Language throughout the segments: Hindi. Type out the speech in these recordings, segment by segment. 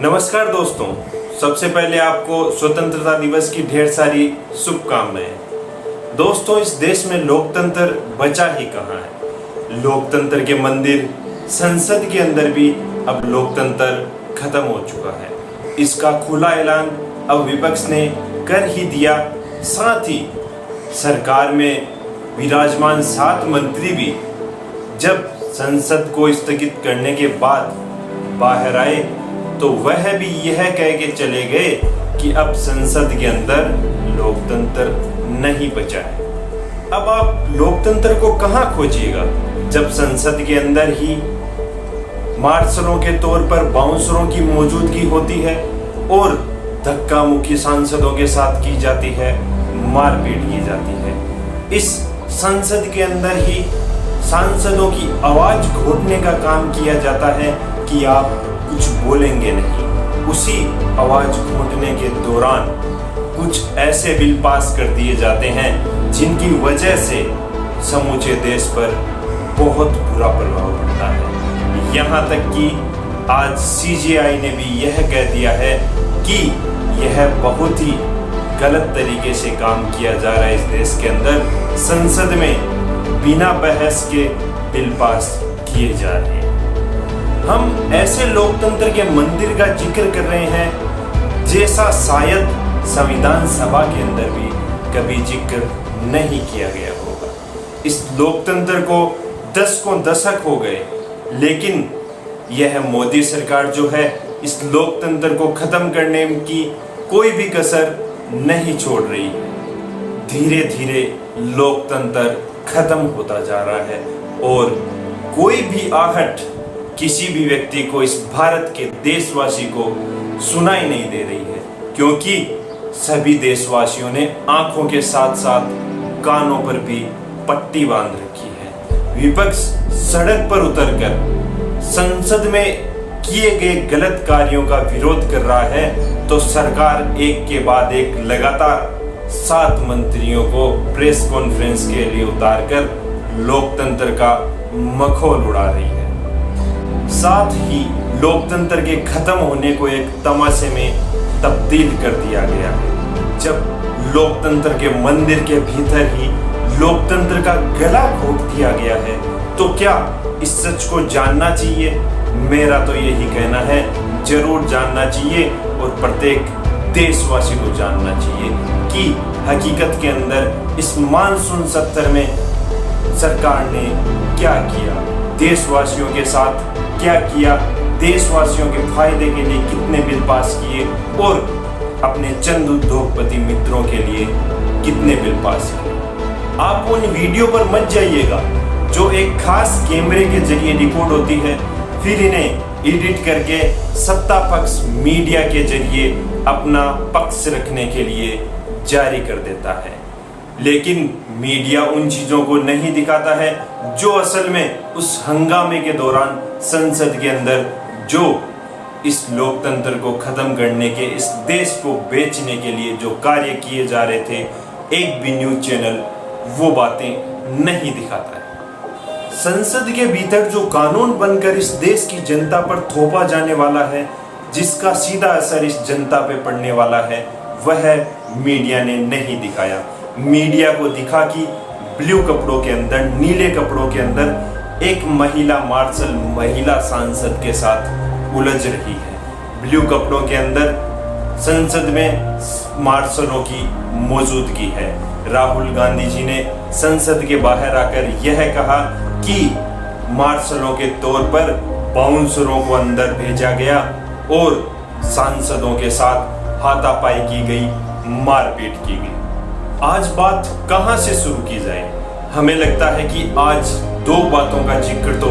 नमस्कार दोस्तों, सबसे पहले आपको स्वतंत्रता दिवस की ढेर सारी शुभकामनाएं। दोस्तों, इस देश में लोकतंत्र बचा ही कहाँ है। लोकतंत्र के मंदिर संसद के अंदर भी अब लोकतंत्र खत्म हो चुका है। इसका खुला ऐलान अब विपक्ष ने कर ही दिया। साथ ही सरकार में विराजमान 7 मंत्री भी जब संसद को स्थगित करने के बाद बाहर आए तो वह भी यह कह के चले गए कि अब संसद के अंदर लोकतंत्र नहीं बचा है। अब आप लोकतंत्र को कहां खोजिएगा जब संसद के अंदर ही मार्शलों के तौर पर बाउंसरों की मौजूदगी होती है और धक्का मुक्की सांसदों के साथ की जाती है, मारपीट की जाती है। इस संसद के अंदर ही सांसदों की आवाज घोटने का काम किया जाता है कि आप कुछ बोलेंगे नहीं। उसी आवाज घोटने के दौरान कुछ ऐसे बिल पास कर दिए जाते हैं जिनकी वजह से समूचे देश पर बहुत बुरा प्रभाव पड़ता है। यहाँ तक कि आज सीजेआई ने भी यह कह दिया है कि यह बहुत ही गलत तरीके से काम किया जा रहा है। इस देश के अंदर संसद में बिना बहस के बिल पास किए जा रहे हैं। हम ऐसे लोकतंत्र के मंदिर का जिक्र कर रहे हैं जैसा शायद संविधान सभा के अंदर भी कभी जिक्र नहीं किया गया होगा। इस लोकतंत्र को 10 दशक हो गए, लेकिन यह मोदी सरकार जो है इस लोकतंत्र को खत्म करने की कोई भी कसर नहीं छोड़ रही है। धीरे धीरे लोकतंत्र खत्म होता जा रहा है और कोई भी आहट किसी भी व्यक्ति को, इस भारत के देशवासी को सुनाई नहीं दे रही है, क्योंकि सभी देशवासियों ने आंखों के साथ साथ कानों पर भी पट्टी बांध रखी है। विपक्ष सड़क पर उतरकर संसद में किए गए गलत कार्यों का विरोध कर रहा है तो सरकार एक के बाद एक लगातार 7 मंत्रियों को प्रेस कॉन्फ्रेंस के लिए उतारकर लोकतंत्र का मखौल उड़ा रही है। साथ ही लोकतंत्र के खत्म होने को एक तमाशे में तब्दील कर दिया गया है। जब लोकतंत्र के मंदिर के भीतर ही लोकतंत्र का गला घोट दिया गया है तो क्या इस सच को जानना चाहिए? मेरा तो यही कहना है, जरूर जानना चाहिए और प्रत्येक देशवासी को जानना चाहिए कि हकीकत के अंदर इस मानसून सत्र में सरकार ने क्या किया, देशवासियों के साथ क्या किया, देशवासियों के फायदे के लिए कितने बिल पास किए और अपने चंद उद्योगपति मित्रों के लिए कितने बिल पास किए। आप उन वीडियो पर मत जाइएगा जो एक खास कैमरे के जरिए रिकॉर्ड होती है, फिर इन्हें एडिट करके सत्ता पक्ष मीडिया के जरिए अपना पक्ष रखने के लिए जारी कर देता है। लेकिन मीडिया उन चीजों को नहीं दिखाता है जो असल में उस हंगामे के दौरान संसद के अंदर जो इस लोकतंत्र को खत्म करने के, इस देश को बेचने के लिए जो कार्य किए जा रहे थे, एक भी न्यूज चैनल वो बातें नहीं दिखाता है। संसद के भीतर जो कानून बनकर इस देश की जनता पर थोपा जाने वाला है, जिसका सीधा असर इस जनता पे पड़ने वाला है, वह मीडिया ने नहीं दिखाया। मीडिया को दिखा कि ब्लू कपड़ों के अंदर, नीले कपड़ों के अंदर एक महिला मार्शल महिला सांसद के साथ उलझ रही है। ब्लू कपड़ों के अंदर संसद में मार्शलों की मौजूदगी है। राहुल गांधी जी ने संसद के बाहर आकर यह कहा कि मार्शलों के तौर पर बाउंसरों को अंदर भेजा गया और सांसदों के साथ हाथापाई की गई, मारपीट की गई। आज बात कहां से शुरू की जाए? हमें लगता है कि आज 2 बातों का जिक्र तो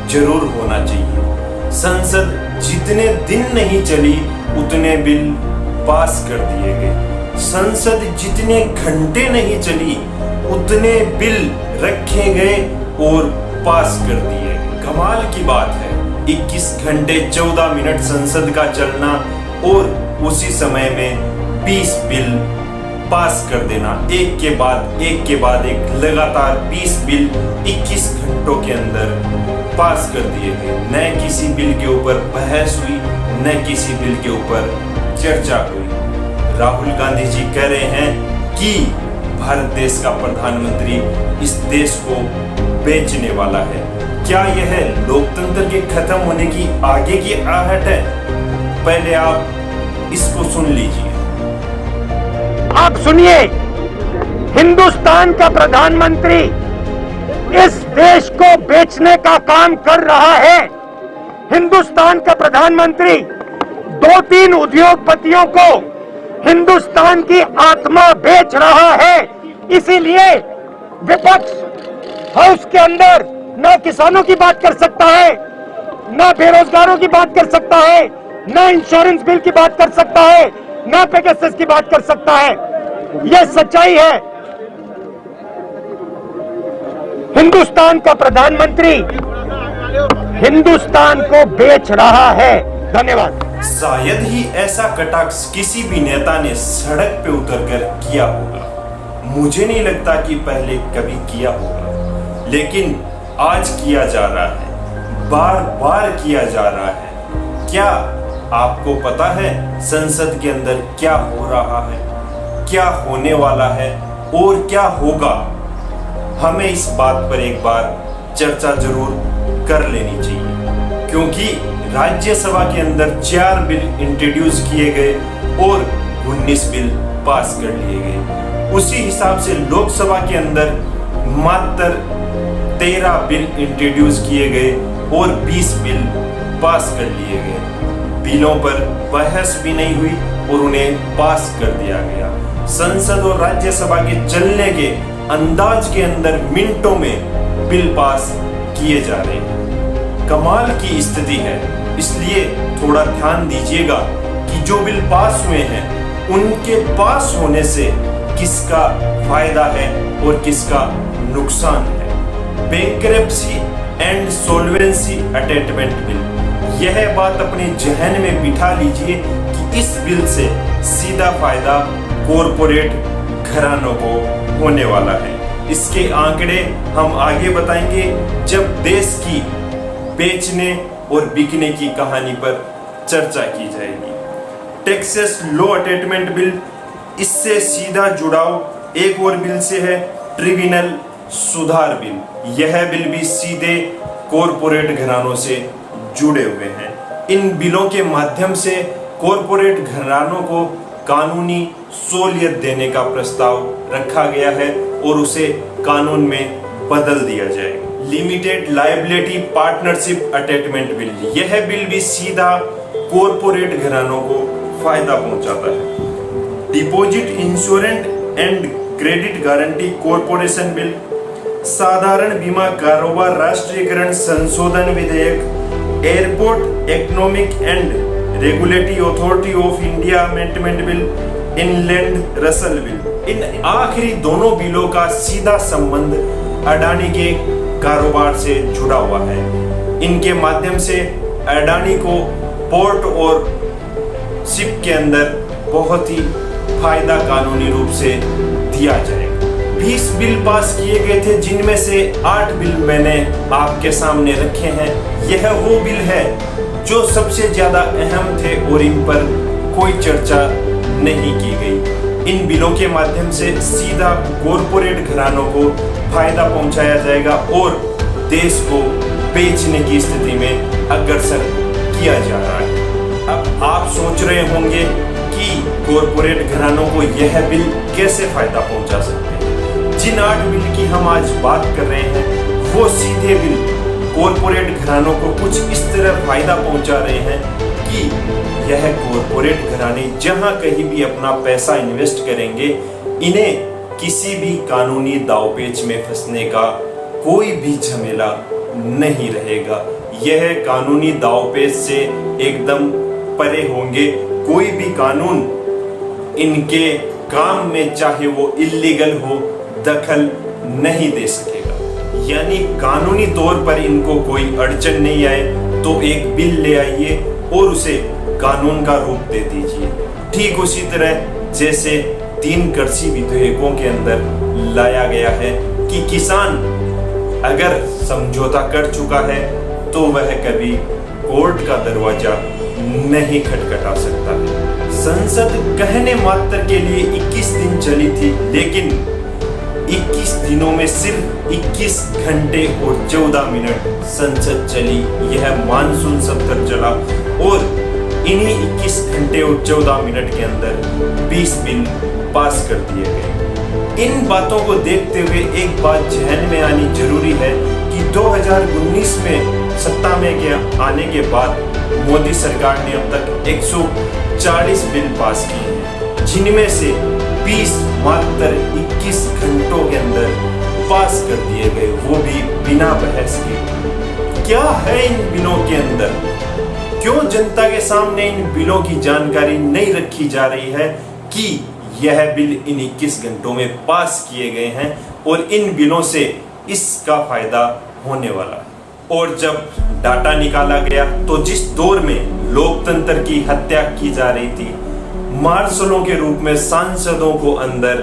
जरूर होना चाहिए। संसद जितने दिन नहीं चली उतने बिल पास कर दिए गए। संसद जितने घंटे नहीं चली उतने बिल रखे गए और पास कर दिए। कमाल की बात है, 21 घंटे 14 मिनट संसद का चलना और उसी समय में 20 बिल पास कर देना। एक के बाद एक लगातार 20 बिल 21 घंटों के अंदर पास कर दिए गए। न किसी बिल के ऊपर बहस हुई, न किसी बिल के ऊपर चर्चा हुई। राहुल गांधी जी कह रहे हैं कि भारत देश का प्रधानमंत्री इस देश को बेचने वाला है। क्या यह लोकतंत्र के खत्म होने की आगे की आहट है? पहले आप इसको सुन लीजिए। आप सुनिए, हिंदुस्तान का प्रधानमंत्री इस देश को बेचने का काम कर रहा है। हिंदुस्तान का प्रधानमंत्री 2-3 उद्योगपतियों को हिंदुस्तान की आत्मा बेच रहा है। इसीलिए विपक्ष हाउस के अंदर न किसानों की बात कर सकता है, न बेरोजगारों की बात कर सकता है, न इंश्योरेंस बिल की बात कर सकता है, न पेगासस की बात कर सकता है। यह सच्चाई है। हिंदुस्तान का प्रधानमंत्री हिंदुस्तान को बेच रहा है। धन्यवाद। शायद ही ऐसा कटाक्ष किसी भी नेता ने सड़क पे उतरकर किया होगा। मुझे नहीं लगता कि पहले कभी किया होगा, लेकिन आज किया जा रहा है, बार बार किया जा रहा है। क्या आपको पता है संसद के अंदर क्या हो रहा है, क्या होने वाला है और क्या होगा? हमें इस बात पर एक बार चर्चा जरूर कर लेनी चाहिए, क्योंकि राज्यसभा के अंदर 4 बिल इंट्रोड्यूस किए गए और 19 बिल पास कर लिए गए। उसी हिसाब से लोकसभा के अंदर मात्र 13 बिल इंट्रोड्यूस किए गए और 20 बिल पास कर लिए गए। बिलों पर बहस भी नहीं हुई और उन्हें पास कर दिया गया। संसद और राज्यसभा के चलने के अंदाज के अंदर मिनटों में बिल पास किए जा रहे हैं। कमाल की स्थिति है। इसलिए थोड़ा ध्यान दीजिएगा कि जो बिल पास हुए हैं उनके पास होने से किसका फायदा है और किसका नुकसान है। बैंकरप्सी एंड सॉल्वेंसी अटेटमेंट बिल, यह बात अपने जहन में बिठा लीजिए कि इस बिल से सीधा फायदा कॉरपोरेट घरानों को होने वाला है। इसके आंकड़े हम आगे बताएंगे जब देश की बेचने और बिकने की कहानी पर चर्चा की जाएगी। टैक्सेस लॉ अटेटमेंट बिल, इससे सीधा जुड़ाव एक और बिल से है, ट्रिब्यूनल सुधार बिल। यह बिल भी सीधे कॉरपोरेट घरानों से जुड़े हुए हैं। इन बिलों के माध्यम से कॉरपोरेट घरानों को कानूनी सहूलियत देने का प्रस्ताव रखा गया है और उसे कानून में बदल दिया जाएगा। Limited liability partnership amendment bill, यह बिल भी सीधा कॉरपोरेट घरानों को फायदा पहुंचाता है। Deposit insurance and credit guarantee corporation bill, साधारण बीमा कारोबार राष्ट्रीयकरण संशोधन विधेयक, airport economic and regulatory authority of India amendment bill, inland रसल बिल। इन आखिरी दोनों बिलों का सीधा संबंध अडानी के कारोबार से जुड़ा हुआ है। इनके माध्यम से अडानी को पोर्ट और शिप के अंदर बहुत ही फायदा कानूनी रूप से दिया जाएगा। 20 बिल पास किए गए थे, जिनमें से 8 बिल मैंने आपके सामने रखे हैं। यह वो बिल है जो सबसे ज्यादा अहम थे और इन पर कोई चर्चा नहीं की गई। इन बिलों के माध्यम से सीधा कॉरपोरेट घरानों को फायदा पहुंचाया जाएगा और देश को बेचने की स्थिति में अग्रसर किया जा रहा है। अब आप सोच रहे होंगे कि कॉरपोरेट घरानों को यह बिल कैसे फायदा पहुंचा सकते हैं। जिन 8 बिल की हम आज बात कर रहे हैं वो सीधे बिल कॉरपोरेट घरानों को कुछ इस तरह फायदा पहुंचा रहे हैं कि यह कॉरपोरेट घराने जहां कहीं भी अपना पैसा इन्वेस्ट करेंगे, इन्हें किसी भी कानूनी दावपेच में फंसने का कोई भी झमेला नहीं रहेगा। यह कानूनी दावपेच से एकदम परे होंगे। कोई भी कानून इनके काम में, चाहे वो इल्लीगल हो, दखल नहीं दे सकेगा। यानी कानूनी तौर पर इनको कोई अड़चन नहीं आए तो एक बिल ले आइए और उसे कानून का रूप दे दीजिए। ठीक उसी तरह जैसे 3 कृषि विधेयकों के अंदर लाया गया है कि किसान अगर समझौता कर चुका है तो वह कभी कोर्ट का दरवाजा नहीं खटखटा सकता है। संसद कहने मात्र के लिए 21 दिन चली थी, लेकिन 21 दिनों में सिर्फ 21 घंटे और 14 मिनट संसद चली। यह मानसून सत्र चला और इन्हीं 21 घंटे और 14 मिनट के अंदर 20 बिल पास कर दिए गए। इन बातों को देखते हुए एक बात जहन में आनी जरूरी है कि 2019 में सत्ता में आने के बाद मोदी सरकार ने अब तक 140 बिल पास किए हैं, जिनमें से 20 मात्र 21 घंटों के अंदर पास कर दिए गए, वो भी बिना बहस के। क्या है इन बिलों के अंदर? क्यों जनता के सामने इन बिलों की जानकारी नहीं रखी जा रही है कि यह बिल इन 21 घंटों में पास किए गए हैं और इन बिलों से इसका फायदा होने वाला है। और जब डाटा निकाला गया तो जिस दौर में लोकतंत्र की हत्या की जा रही थी, मार्शलों के रूप में सांसदों को अंदर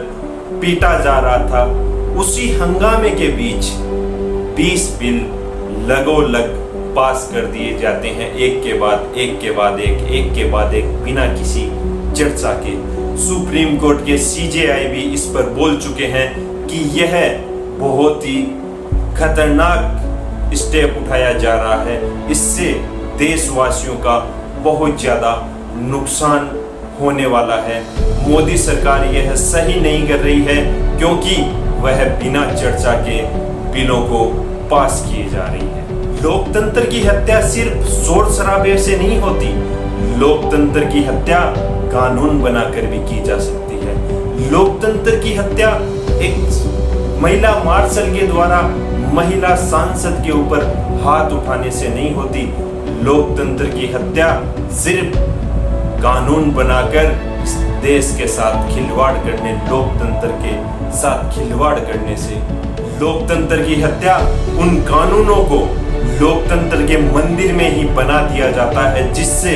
पीटा जा रहा था, उसी हंगामे के बीच 20 बिल लगोलग पास कर दिए जाते हैं, एक के बाद एक के बाद एक, बिना किसी चर्चा के। सुप्रीम कोर्ट के सीजेआई भी इस पर बोल चुके हैं कि यह बहुत ही खतरनाक स्टेप उठाया जा रहा है, इससे देशवासियों का बहुत ज्यादा नुकसान होने वाला है। मोदी सरकार यह सही नहीं कर रही है क्योंकि वह बिना चर्चा के बिलों को पास किए जा रही है। लोकतंत्र की हत्या सिर्फ शोर शराबे से नहीं होती, लोकतंत्र की हत्या कानून बनाकर भी की जा सकती है। लोकतंत्र की हत्या एक महिला मार्शल के द्वारा महिला सांसद के ऊपर हाथ उठाने से नहीं होती। लोकतंत्र की हत्या सिर्फ कानून बनाकर इस देश के साथ खिलवाड़ करने, लोकतंत्र के साथ खिलवाड़ करने से। लोकतंत्र की हत्या उन कानूनों को लोकतंत्र के मंदिर में ही बना दिया जाता है जिससे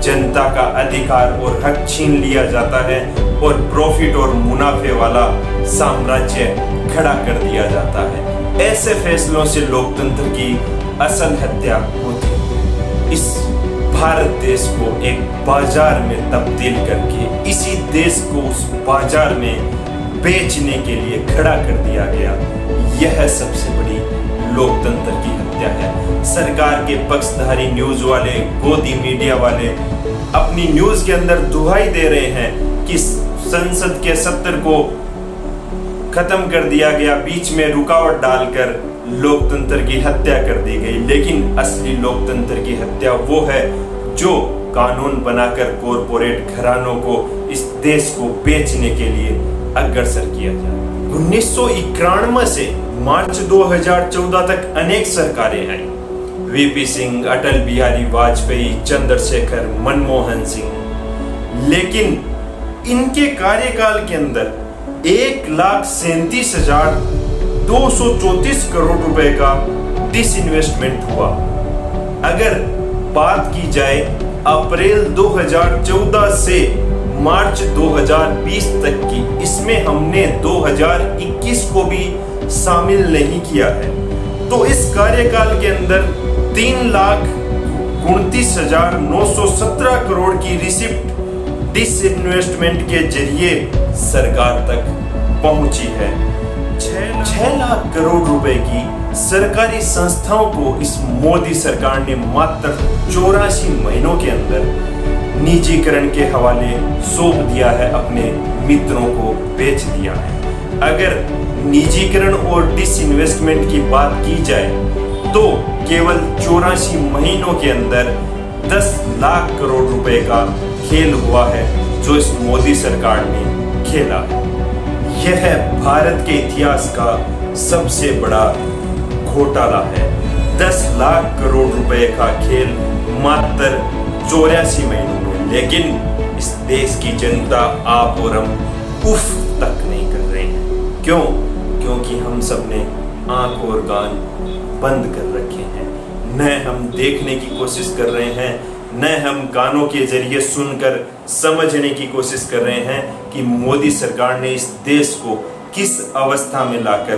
जनता का अधिकार और हक छीन लिया जाता है और प्रॉफिट और मुनाफे वाला साम्राज्य खड़ा कर दिया जाता है। ऐसे फैसलों से लोकतंत्र की असल हत्या होती है। इस भारत देश को एक बाजार में तब्दील करके इसी देश को उस बाजार में बेचने के लिए खड़ा कर दिया गया। यह सबसे बड़ी लोकतंत्र की हत्या है। सरकार के पक्षधारी न्यूज वाले, गोदी मीडिया वाले अपनी न्यूज के अंदर दुहाई दे रहे हैं कि संसद के सत्र को खत्म कर दिया गया, बीच में रुकावट डालकर लोकतंत्र की हत्या कर दी गई। लेकिन असली लोकतंत्र की हत्या वो है जो कानून बनाकर कॉरपोरेट घरानों को इस देश को बेचने के लिए अग्रसर किया जाए। 1991 से मार्च 2014 तक अनेक सरकारें आई। वीपी सिंह, अटल बिहारी वाजपेयी, चंद्रशेखर, मनमोहन सिंह। लेकिन इनके कार्यकाल के अंदर 1,37,234 करोड़ रुपए का डिसइन्वेस्टमेंट हुआ। अगर बात की जाए अप्रैल 2014 से मार्च 2020 तक की, इसमें हमने 2021 को भी शामिल नहीं किया है, तो इस कार्यकाल के अंदर 3,29,917 करोड़ की रिसिप्ट डिसइन्वेस्टमेंट के जरिए सरकार तक पहुंची है। 6 लाख करोड़ रुपए की सरकारी संस्थाओं को इस मोदी सरकार ने मात्र 84 महीनों के अंदर निजीकरण के हवाले सौंप दिया है, अपने मित्रों को बेच दिया है। अगर निजीकरण और डिसइन्वेस्टमेंट की बात की जाए तो केवल 84 महीनों के अंदर 10 लाख करोड़ रुपए का खेल हुआ है जो इस मोदी सरकार ने खेला है। यह भारत के इतिहास का सबसे बड़ा घोटाला है। 10 लाख करोड़ रुपए का खेल मात्र 84 महीनों में। लेकिन इस देश की जनता, आप और हम उफ तक नहीं कर रहे हैं। क्यों? क्योंकि हम सब ने आंख और कान बंद कर रखे हैं। न हम देखने की कोशिश कर रहे हैं, न हम कानों के जरिए सुनकर समझने की कोशिश कर रहे हैं कि मोदी सरकार ने इस देश को किस अवस्था में लाकर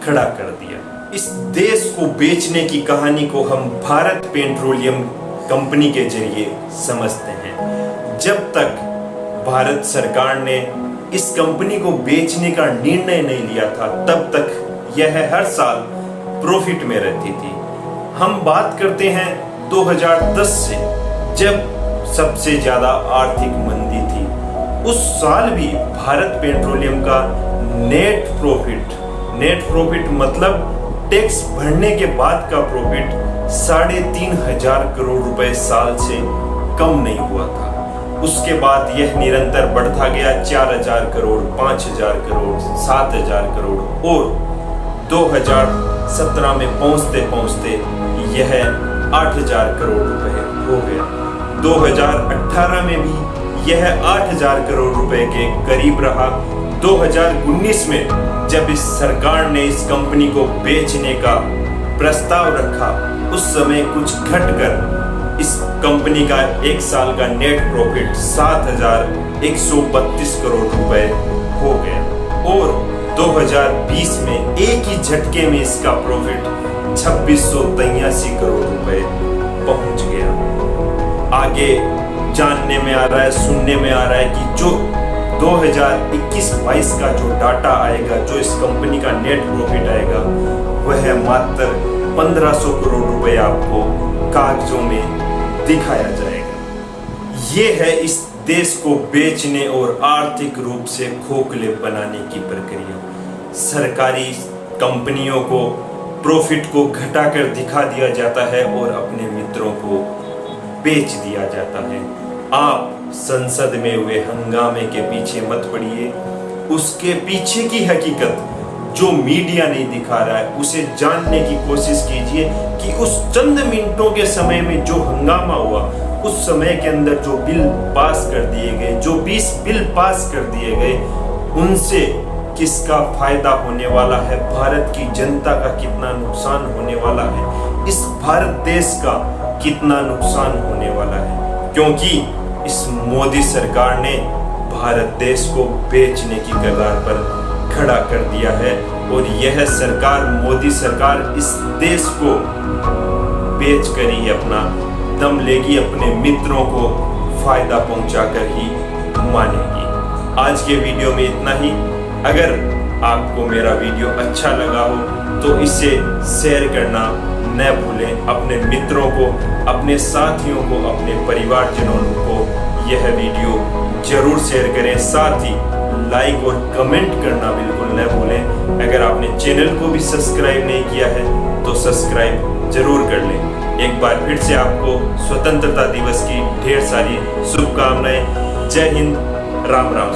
खड़ा कर दिया। इस देश को बेचने की कहानी को हम भारत पेट्रोलियम कंपनी के जरिए समझते हैं। जब तक भारत सरकार ने इस कंपनी को बेचने का निर्णय नहीं लिया था, तब तक यह हर साल प्रॉफिट में रहती थी। हम बात करते हैं 2010 से, जब सबसे ज्यादा आर्थिक मंदी थी। उस साल भी भारत पेट्रोलियम का नेट प्रॉफिट मतलब टैक्स भरने के बाद का प्रॉफिट 3,500 करोड़ रुपए साल से कम नहीं हुआ था। उसके बाद यह निरंतर बढ़ता गया 4,000 करोड़, 5,000 करोड़, 7,000 करोड़ और 2017 में पहुंचते यह 8,000 करोड़ रुपए हो गया। 2018 में भी यह 8,000 करोड़ रुपए के करीब रहा। 2019 में जब इस सरकार ने इस कंपनी को बेचने का प्रस्ताव रखा, उस समय कुछ घटकर इस कंपनी का एक साल का नेट प्रॉफिट 7,132 करोड़ रुपए हो गया और 2020 में एक ही झटके में इसका प्रॉफिट 2,683 करोड़ रुपए पहुंच गया। आगे जानने में आ रहा है, सुनने में आ रहा है कि जो 2021-22 का जो डाटा आएगा, जो इस कंपनी का नेट प्रॉफिट आएगा, वह मात्र 1,500 करोड़ रुपए आपको कागजों में दिखाया जाएगा। ये है इस देश को बेचने और आर्थिक रूप से खोखले बनाने की प्रक्रिया। सरकारी कंपनियों को प्रॉफिट को घटाकर दिखा दिया जाता है और अपने मित्रों को बेच दिया जाता है। आप संसद में हुए हंगामे के पीछे मत पड़िए। उसके पीछे की हकीकत जो मीडिया नहीं दिखा रहा है, उसे जानने की कोशिश कीजिए कि उस चंद मिनटों के समय में जो हंगामा हुआ, उस समय के अंदर जो बिल पास कर दिए गए, जो 20 बिल पास कर दिए गए, उनसे किसका फायदा होने वाला है, भारत की जनता का कितना नुकसान होने वाला है, इस भारत देश का कितना नुकसान होने वाला है। क्योंकि इस मोदी सरकार ने भारत देश को बेचने की कगार पर खड़ा कर दिया है और यह सरकार, मोदी सरकार, इस देश को बेच कर ही अपना दम लेगी, अपने मित्रों को फायदा पहुंचाकर ही मानेगी। आज के वीडियो में इतना ही। अगर आपको मेरा वीडियो अच्छा लगा हो तो इसे शेयर करना न भूलें। अपने मित्रों को, अपने साथियों को, अपने परिवारजनों को यह वीडियो जरूर शेयर करें। साथ ही लाइक और कमेंट करना बिल्कुल न भूलें। अगर आपने चैनल को भी सब्सक्राइब नहीं किया है तो सब्सक्राइब जरूर कर लें। एक बार फिर से आपको स्वतंत्रता दिवस की ढेर सारी शुभकामनाएं। जय हिंद, राम राम।